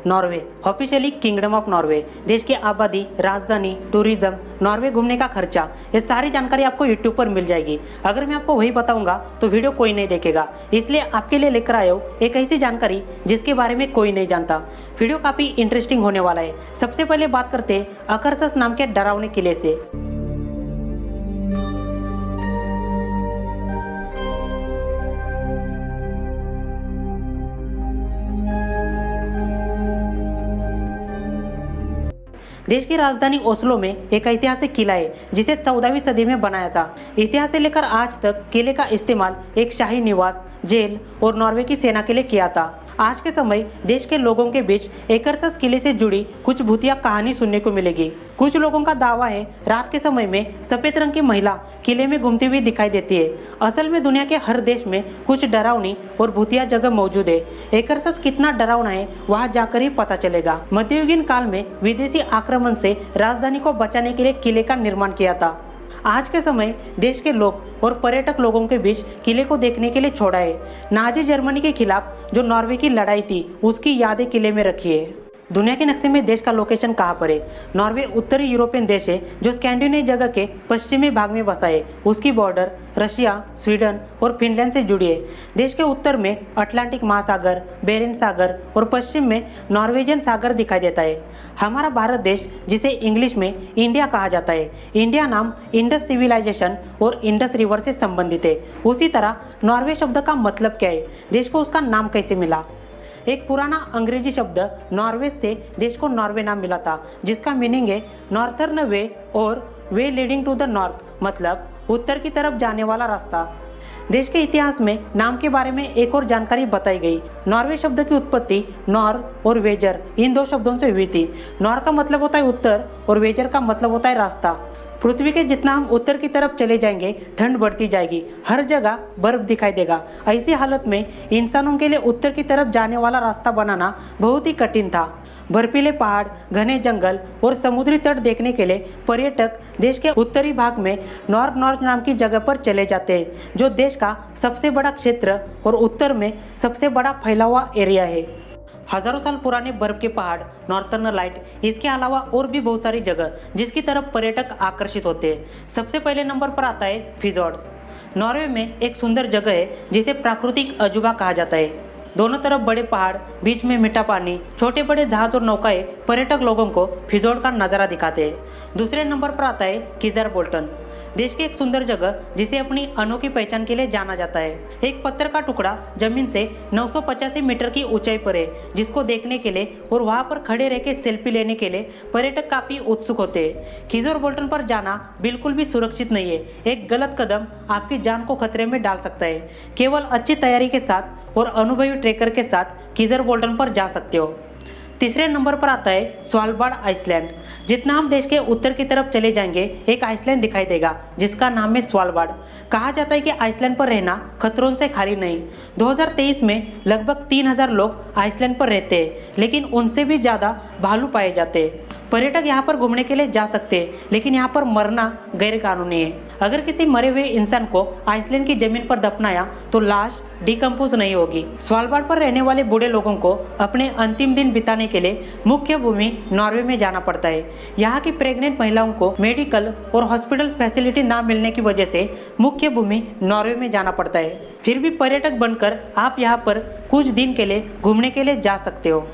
Norway officially kingdom of Norway, देश की आबादी, राजधानी, टूरिज्म, नॉर्वे घूमने का खर्चा, ये सारी जानकारी आपको यूट्यूब पर मिल जाएगी। अगर मैं आपको वही बताऊंगा तो वीडियो कोई नहीं देखेगा, इसलिए आपके लिए लेकर आया हूँ एक ऐसी जानकारी जिसके बारे में कोई नहीं जानता। वीडियो काफ़ी इंटरेस्टिंग होने वाला है। सबसे पहले बात करते हैं अकर्सस नाम के डरावने किले से। देश की राजधानी ओस्लो में एक ऐतिहासिक किला है जिसे 14वीं सदी में बनाया था। इतिहास से लेकर आज तक किले का इस्तेमाल एक शाही निवास, जेल और नॉर्वे की सेना के लिए किया था। आज के समय देश के लोगों के बीच एकरसस किले से जुड़ी कुछ भूतिया कहानी सुनने को मिलेगी। कुछ लोगों का दावा है रात के समय में सफेद रंग की महिला किले में घूमती हुई दिखाई देती है। असल में दुनिया के हर देश में कुछ डरावनी और भूतिया जगह मौजूद है। एकरसस कितना डरावना है वहां जाकर ही पता चलेगा। मध्ययुगीन काल में विदेशी आक्रमण से राजधानी को बचाने के लिए किले का निर्माण किया था। आज के समय देश के लोग और पर्यटक लोगों के बीच किले को देखने के लिए छोड़ा है। नाजी जर्मनी के खिलाफ जो नॉर्वे की लड़ाई थी उसकी यादें किले में रखी है। दुनिया के नक्शे में देश का लोकेशन कहाँ पर है? नॉर्वे उत्तरी यूरोपियन देश है जो स्कैंडिनेवियन जगह के पश्चिमी भाग में बसा है। उसकी बॉर्डर रशिया, स्वीडन और फिनलैंड से जुड़ी है। देश के उत्तर में अटलांटिक महासागर, बेरिंग सागर और पश्चिम में नॉर्वेजियन सागर दिखाई देता है। हमारा भारत देश, जिसे इंग्लिश में इंडिया कहा जाता है, इंडिया नाम इंडस सिविलाइजेशन और इंडस रिवर से संबंधित है। उसी तरह नॉर्वे शब्द का मतलब क्या है? देश को उसका नाम कैसे मिला? एक पुराना अंग्रेजी शब्द नॉर्वे से देश को नॉर्वे नाम मिला था, जिसका मीनिंग है नॉर्थर्न वे और वे लीडिंग टू द नॉर्थ, मतलब उत्तर की तरफ जाने वाला रास्ता। देश के इतिहास में नाम के बारे में एक और जानकारी बताई गई। नॉर्वे शब्द की उत्पत्ति नॉर और वेजर इन दो शब्दों से हुई थी। नॉर का मतलब होता है उत्तर और वेजर का मतलब होता है रास्ता। पृथ्वी के जितना हम उत्तर की तरफ चले जाएंगे ठंड बढ़ती जाएगी, हर जगह बर्फ दिखाई देगा। ऐसी हालत में इंसानों के लिए उत्तर की तरफ जाने वाला रास्ता बनाना बहुत ही कठिन था। बर्फीले पहाड़, घने जंगल और समुद्री तट देखने के लिए पर्यटक देश के उत्तरी भाग में नॉर्थ नाम की जगह पर चले जाते हैं, जो देश का सबसे बड़ा क्षेत्र और उत्तर में सबसे बड़ा फैला हुआ एरिया है। हजारों साल पुराने बर्फ के पहाड़, नॉर्थर्न लाइट, इसके अलावा और भी बहुत सारी जगह जिसकी तरफ पर्यटक आकर्षित होते हैं। सबसे पहले नंबर पर आता है फिजोर्ड्स। नॉर्वे में एक सुंदर जगह है जिसे प्राकृतिक अजूबा कहा जाता है। दोनों तरफ बड़े पहाड़, बीच में मीठा पानी, छोटे बड़े जहाज और नौकाएं पर्यटक लोगों को फिजोर्ड का नज़ारा दिखाते हैं। दूसरे नंबर पर आता है किजर बोल्टन, देश की एक सुंदर जगह जिसे अपनी अनोखी पहचान के लिए जाना जाता है। एक पत्थर का टुकड़ा जमीन से 985 मीटर की ऊंचाई पर है, जिसको देखने के लिए और वहां पर खड़े रह के सेल्फी लेने के लिए पर्यटक काफी उत्सुक होते हैं। किजर बोल्टन पर जाना बिल्कुल भी सुरक्षित नहीं है। एक गलत कदम आपकी जान को खतरे में डाल सकता है। केवल अच्छी तैयारी के साथ और अनुभवी ट्रेकर के साथ किजर बोल्टन पर जा सकते हो। तीसरे नंबर पर आता है स्वालबार्ड आइसलैंड। जितना हम देश के उत्तर की तरफ चले जाएंगे एक आइसलैंड दिखाई देगा जिसका नाम है स्वालबार्ड। कहा जाता है कि आइसलैंड पर रहना खतरों से खाली नहीं। 2023 में लगभग 3000 लोग आइसलैंड पर रहते हैं, लेकिन उनसे भी ज़्यादा भालू पाए जाते हैं। पर्यटक यहाँ पर घूमने के लिए जा सकते हैं, लेकिन यहाँ पर मरना गैर कानूनी है। अगर किसी मरे हुए इंसान को आइसलैंड की जमीन पर दफनाया तो लाश डिकम्पोज नहीं होगी। स्वालबार्ड पर रहने वाले बूढ़े लोगों को अपने अंतिम दिन बिताने के लिए मुख्य भूमि नॉर्वे में जाना पड़ता है। यहाँ की प्रेग्नेंट महिलाओं को मेडिकल और हॉस्पिटल फैसिलिटी ना मिलने की वजह से मुख्य भूमि नॉर्वे में जाना पड़ता है। फिर भी पर्यटक बनकर आप यहाँ पर कुछ दिन के लिए घूमने के लिए जा सकते हो।